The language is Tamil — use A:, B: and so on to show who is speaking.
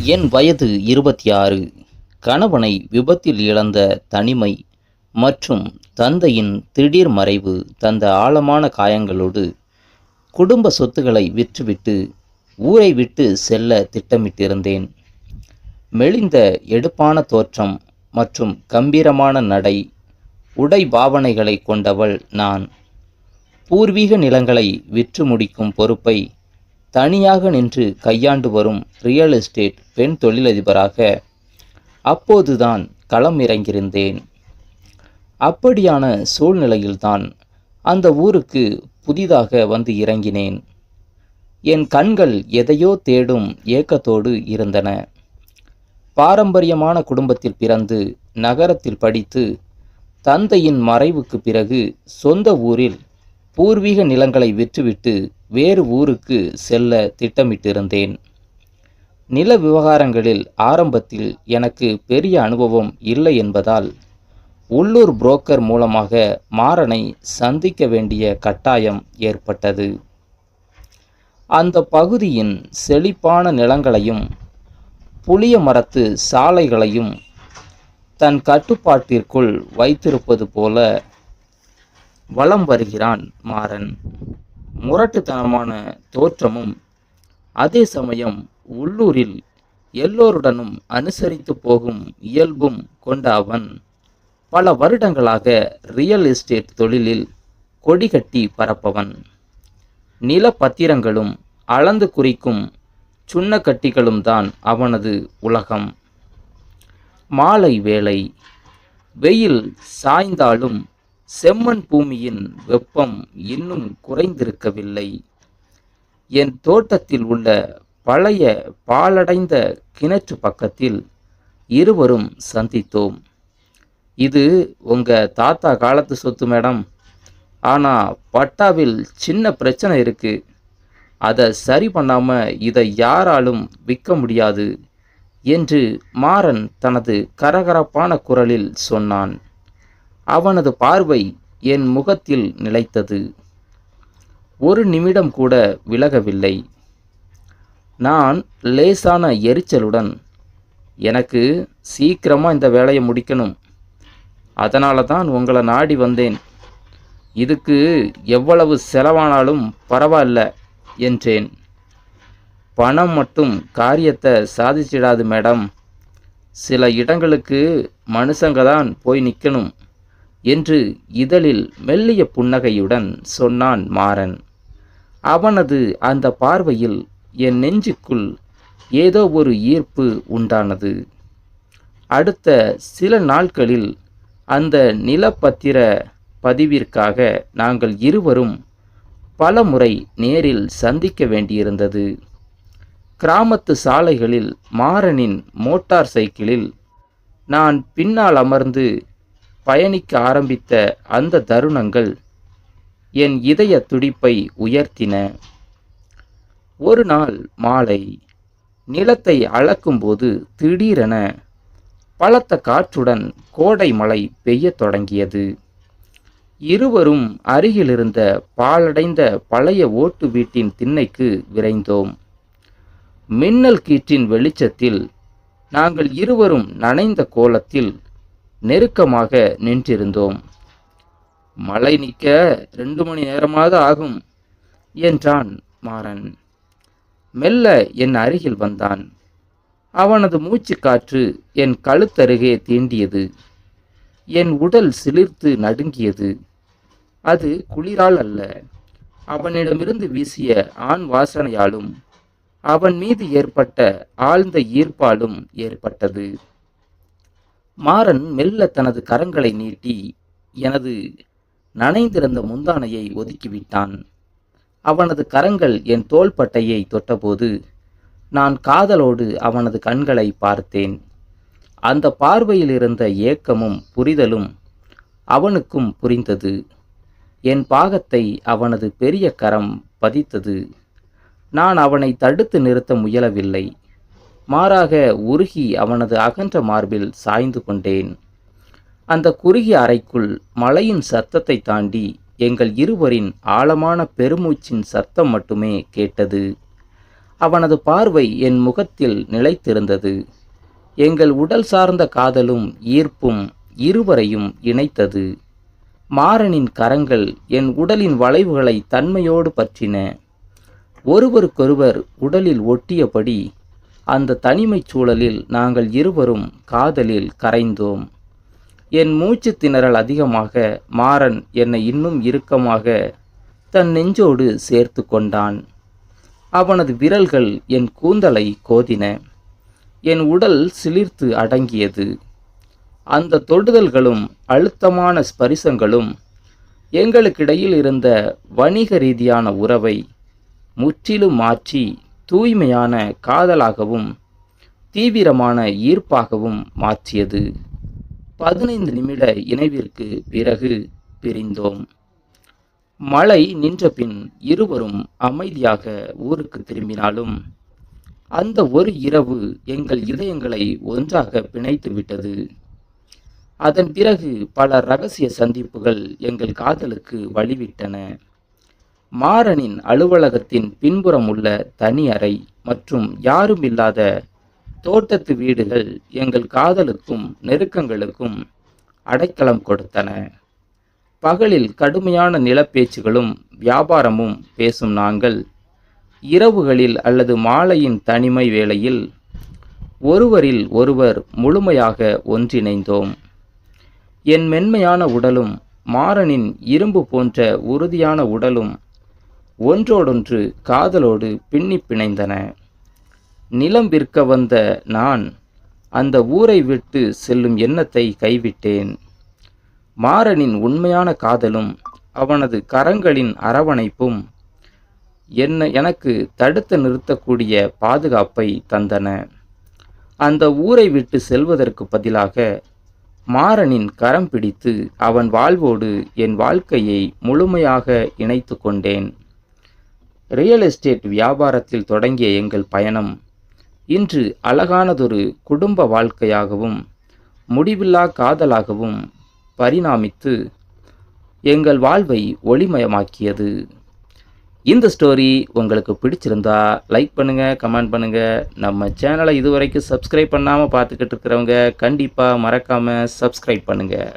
A: என் வயது 26. கணவனை விபத்தில் இழந்த தனிமை மற்றும் தந்தையின் திடீர் மறைவு தந்த ஆழமான காயங்களோடு குடும்ப சொத்துக்களை விற்றுவிட்டு ஊரை விட்டு செல்ல திட்டமிட்டிருந்தேன். மெலிந்த எடுப்பான தோற்றம் மற்றும் கம்பீரமான நடை, உடை பாவனைகளை கொண்டவள் நான். பூர்வீக நிலங்களை விற்று முடிக்கும் பொறுப்பை தனியாக நின்று கையாண்டு வரும் ரியல் எஸ்டேட் பெண் தொழிலதிபராக அப்போதுதான் களம் இறங்கியிருந்தேன். அப்படியான சூழ்நிலையில்தான் அந்த ஊருக்கு புதிதாக வந்து இறங்கினேன். என் கண்கள் எதையோ தேடும் ஏக்கத்தோடு இருந்தன. பாரம்பரியமான குடும்பத்தில் பிறந்து நகரத்தில் படித்து தந்தையின் மறைவுக்கு பிறகு சொந்த ஊரில் பூர்வீக நிலங்களை விற்றுவிட்டு வேறு ஊருக்கு செல்ல திட்டமிட்டிருந்தேன். நில விவகாரங்களில் ஆரம்பத்தில் எனக்கு பெரிய அனுபவம் இல்லை என்பதால் உள்ளூர் புரோக்கர் மூலமாக மாறனை சந்திக்க வேண்டிய கட்டாயம் ஏற்பட்டது. அந்த பகுதியின் செழிப்பான நிலங்களையும் புளிய மரத்து சாலைகளையும் தன் கட்டுப்பாட்டிற்குள் வைத்திருப்பது போல வலம் வருகிறான் மாறன். முரட்டுத்தனமான தோற்றமும் அதே சமயம் உள்ளூரில் எல்லோருடனும் அனுசரித்து போகும் இயல்பும் கொண்ட அவன் பல வருடங்களாக ரியல் எஸ்டேட் தொழிலில் கொடிகட்டி பரப்பவன். நில பத்திரங்களும் அளந்து குறிக்கும் சுண்ணக்கட்டிகளும் தான் அவனது உலகம். மாலை வேளை வெயில் சாய்ந்தாலும் செம்மண் பூமியின் வெப்பம் இன்னும் குறைந்திருக்கவில்லை. என் தோட்டத்தில் உள்ள பழைய பாழடைந்த கிணற்று பக்கத்தில் இருவரும் சந்தித்தோம். இது உங்க தாத்தா காலத்து சொத்து மேடம், ஆனால் பட்டாவில் சின்ன பிரச்சனை இருக்கு. அதை சரி பண்ணாம இதை யாராலும் விற்க முடியாது என்று மாறன் தனது கரகரப்பான குரலில் சொன்னான். அவனது பார்வை என் முகத்தில் நிலைத்தது. ஒரு நிமிடம் கூட விலகவில்லை. நான் லேசான எரிச்சலுடன், எனக்கு சீக்கிரமாக இந்த வேலையை முடிக்கணும், அதனால தான் உங்களை நாடி வந்தேன். இதுக்கு எவ்வளவு செலவானாலும் பரவாயில்ல என்றேன். பணம் மட்டும் காரியத்தை சாதிச்சிடாது மேடம், சில இடங்களுக்கு மனுஷங்க தான் போய் நிற்கணும் என்று இதழில் மெல்லிய புன்னகையுடன் சொன்னான் மாறன். அவனது அந்த பார்வையில் என் நெஞ்சுக்குள் ஏதோ ஒரு ஈர்ப்பு உண்டானது. அடுத்த சில நாட்களில் அந்த நிலப்பத்திர பதிவிற்காக நாங்கள் இருவரும் பல முறை நேரில் சந்திக்க வேண்டியிருந்தது. கிராமத்து சாலைகளில் மாறனின் மோட்டார் சைக்கிளில் நான் பின்னால் அமர்ந்து பயணிக்க ஆரம்பித்த அந்த தருணங்கள் என் இதய துடிப்பை உயர்த்தின. ஒரு நாள் மாலை நிலத்தை அளக்கும்போது திடீரென பலத்த காற்றுடன் கோடை மழை பெய்யத் தொடங்கியது. இருவரும் அருகிலிருந்த பாழடைந்த பழைய ஓட்டு வீட்டின் திண்ணைக்கு விரைந்தோம். மின்னல் கீற்றின் வெளிச்சத்தில் நாங்கள் இருவரும் நனைந்த கோலத்தில் நெருக்கமாக நின்றிருந்தோம். மழை நிற்க 2 மணி நேரமாக ஆகும் என்றான் மாறன். மெல்ல என் அருகில் வந்தான். அவனது மூச்சு காற்று என் கழுத்தருகே தீண்டியது. என் உடல் சிலிர்த்து நடுங்கியது. அது குளிரால் அல்ல, அவனிடமிருந்து வீசிய ஆண் வாசனையாலும் அவன் மீது ஏற்பட்ட ஆழ்ந்த ஈர்ப்பாலும் ஏற்பட்டது. மாறன் மெல்ல தனது கரங்களை நீட்டி எனது நனைந்திருந்த முந்தானையை ஒதுக்கிவிட்டான். அவனது கரங்கள் என் தோள்பட்டையை தொட்டபோது நான் காதலோடு அவனது கண்களை பார்த்தேன். அந்த பார்வையில் இருந்த ஏக்கமும் புரிதலும் அவனுக்கும் புரிந்தது. என் பாகத்தை அவனது பெரிய கரம் பதித்தது. நான் அவனை தடுத்து நிறுத்த முயலவில்லை. மாறாக உருகி அவனது அகன்ற மார்பில் சாய்ந்து கொண்டேன். அந்த குறுகிய அறைக்குள் மழையின் சத்தத்தை தாண்டி எங்கள் இருவரின் ஆழமான பெருமூச்சின் சத்தம் மட்டுமே கேட்டது. அவனது பார்வை என் முகத்தில் நிலைத்திருந்தது. எங்கள் உடல் சார்ந்த காதலும் ஈர்ப்பும் இருவரையும் இணைத்தது. மாறனின் கரங்கள் என் உடலின் வளைவுகளை தன்மையோடு பற்றின. ஒருவருக்கொருவர் உடலில் ஒட்டியபடி அந்த தனிமைச் சூழலில் நாங்கள் இருவரும் காதலில் கரைந்தோம். என் மூச்சு திணறல் அதிகமாக மாறன் என்னை இன்னும் இறுக்கமாக தன் நெஞ்சோடு சேர்த்து கொண்டான். அவனது விரல்கள் என் கூந்தலை கோதின. என் உடல் சிலிர்த்து அடங்கியது. அந்த தொடுதல்களும் அழுத்தமான ஸ்பரிசங்களும் எங்களுக்கிடையில் இருந்த வணிக ரீதியான உறவை முற்றிலும் மாற்றி தூய்மையான காதலாகவும் தீவிரமான ஈர்ப்பாகவும் மாற்றியது. 15 நிமிட இணைவிற்கு பிறகு பிரிந்தோம். மழை நின்ற பின் இருவரும் அமைதியாக ஊருக்கு திரும்பினாலும் அந்த ஒரு இரவு எங்கள் இதயங்களை ஒன்றாக பிணைத்து விட்டது. அதன் பிறகு பல இரகசிய சந்திப்புகள் எங்கள் காதலுக்கு வழிவிட்டன. மாறனின் அலுவலகத்தின் பின்புறம் உள்ள தனி அறை மற்றும் யாரும் இல்லாத தோட்டத்து வீடுகள் எங்கள் காதலுக்கும் நெருக்கங்களுக்கும் அடைக்கலம் கொடுத்தன. பகலில் கடுமையான நிலப்பேச்சுகளும் வியாபாரமும் பேசும் நாங்கள் இரவுகளில் அல்லது மாலையின் தனிமை வேளையில் ஒருவரில் ஒருவர் முழுமையாக ஒன்றிணைந்தோம். என் மென்மையான உடலும் மாறனின் இரும்பு போன்ற உறுதியான உடலும் ஒன்றோடொன்று காதலோடு பின்னி பிணைந்தன. நிலம் விற்க வந்த நான் அந்த ஊரை விட்டு செல்லும் எண்ணத்தை கைவிட்டேன். மாறனின் உண்மையான காதலும் அவனது கரங்களின் அரவணைப்பும் எனக்கு தடுத்து நிறுத்தக்கூடிய பாதுகாப்பை தந்தன. அந்த ஊரை விட்டு செல்வதற்கு பதிலாக மாறனின் கரம் பிடித்து அவன் வாழ்வோடு என் வாழ்க்கையை முழுமையாக இணைத்து கொண்டேன். ரியல் எஸ்டேட் வியாபாரத்தில் தொடங்கிய எங்கள் பயணம் இன்று அழகானதொரு குடும்ப வாழ்க்கையாகவும் முடிவில்லா காதலாகவும் பரிணாமித்து எங்கள் வாழ்வை ஒளிமயமாக்கியது. இந்த ஸ்டோரி உங்களுக்கு பிடிச்சிருந்தா லைக் பண்ணுங்கள், கமெண்ட் பண்ணுங்கள். நம்ம சேனலை இதுவரைக்கும் சப்ஸ்கிரைப் பண்ணாமல் பார்த்துக்கிட்டு இருக்கிறவங்க கண்டிப்பாக மறக்காமல் சப்ஸ்கிரைப் பண்ணுங்கள்.